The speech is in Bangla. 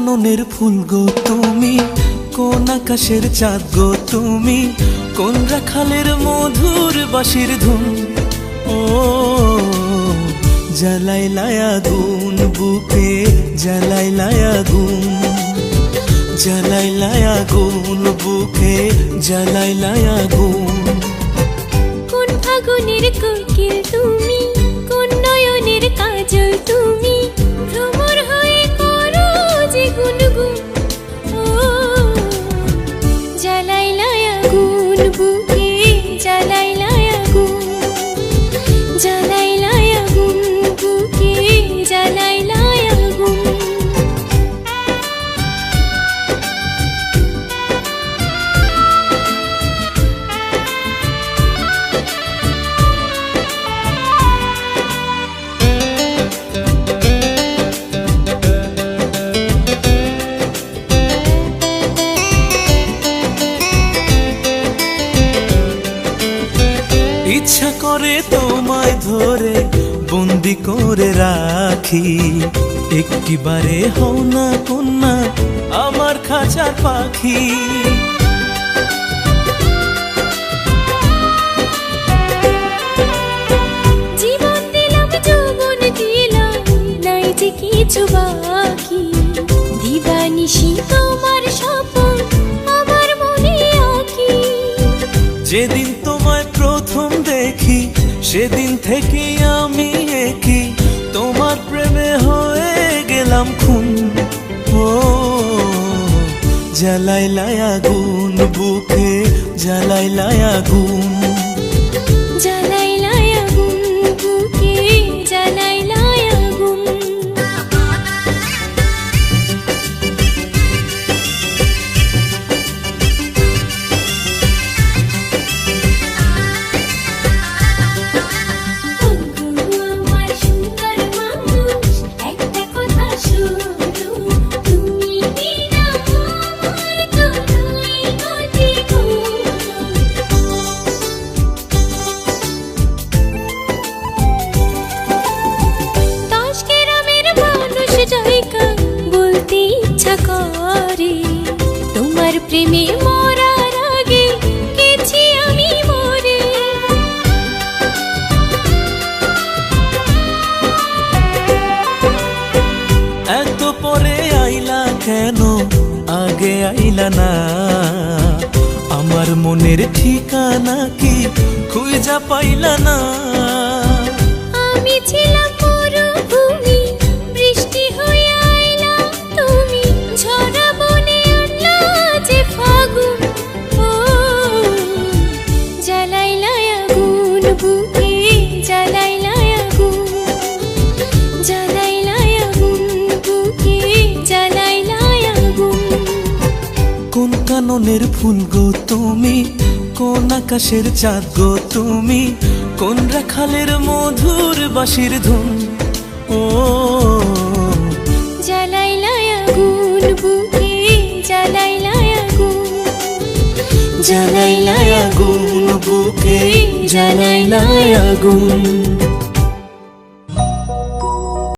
কাননের ফুল গো তুমি, কোন আকাশের চাঁদ গো তুমি, কোন রাখালের মধুর বাঁশির ধুন। ও জ্বালাইলাই আগুন বুকে, জ্বালাইলাই আগুন, জ্বালাইলাই আগুন বুকে, জ্বালাইলাই আগুন। কোন ফাগুনের কোকিল তুমি, কোন নয়নের কাজল তুমি, ভ্রমর হয়ে করো যে গুনগুন। ও জ্বালাইলাই আগুন বুকে, জ্বালাইলাই আগুন, জ্বালাইলাই আগুন বুকে, জ্বালাইলাই আগুন। ইচ্ছা করে তোমায় ধরে বন্দি করে রাখি, একটিবারে হও না কন্যা আমার খাঁচার পাখি। জীবন দিলাম যৌবন দিলাম, নাই যে কিছু বাকি, দিবানিশি তোমার স্বপন আমার মনে আঁকি। যেদিন তোমায় প্রথম দেখি সেদিন থেকে আমি একই, তোমার প্রেমে হয়ে গেলাম খুন। ও জ্বালাইলাই আগুন বুকে, জ্বালাইলাই আগুন, জ্বালাইলাই আগুন বুকে, জ্বালাইলাই আগুন। আমার সুন্দর মানুষ একটা কথা শুনো, তুমি বিনা আমার কোনোই গতি দশ গ্রামের মানুষ জায়গা বলতে ইচ্ছা করে, তোমার প্রেমে মরার আগে গেছি আমি মরে। এত পরে আইলা কেন, আগে আইলা না? আমার মনের ঠিকানা কি খুঁজা পাইলা না? আমি ছিলাম মরুভূমি, বৃষ্টি হয়ে আইলা তুমি, ঝরা বনে আনলা যে ফাগুন। ও জ্বালাইলাই আগুন বুকে, জ্বালাইলাই আগুন, জ্বালাইলাই আগুন বুকে, জ্বালাইলাই আগুন। কোন কাননের ফুল গো তুমি, কোন আকাশের চাঁদ গো তুমি, কোন রাখালের মধুর বাঁশির ধুন। ও জ্বালাইলাই আগুন বুকে, জ্বালাইলাই আগুন, জ্বালাইলাই আগুন বুকে, জ্বালাইলাই আগুন।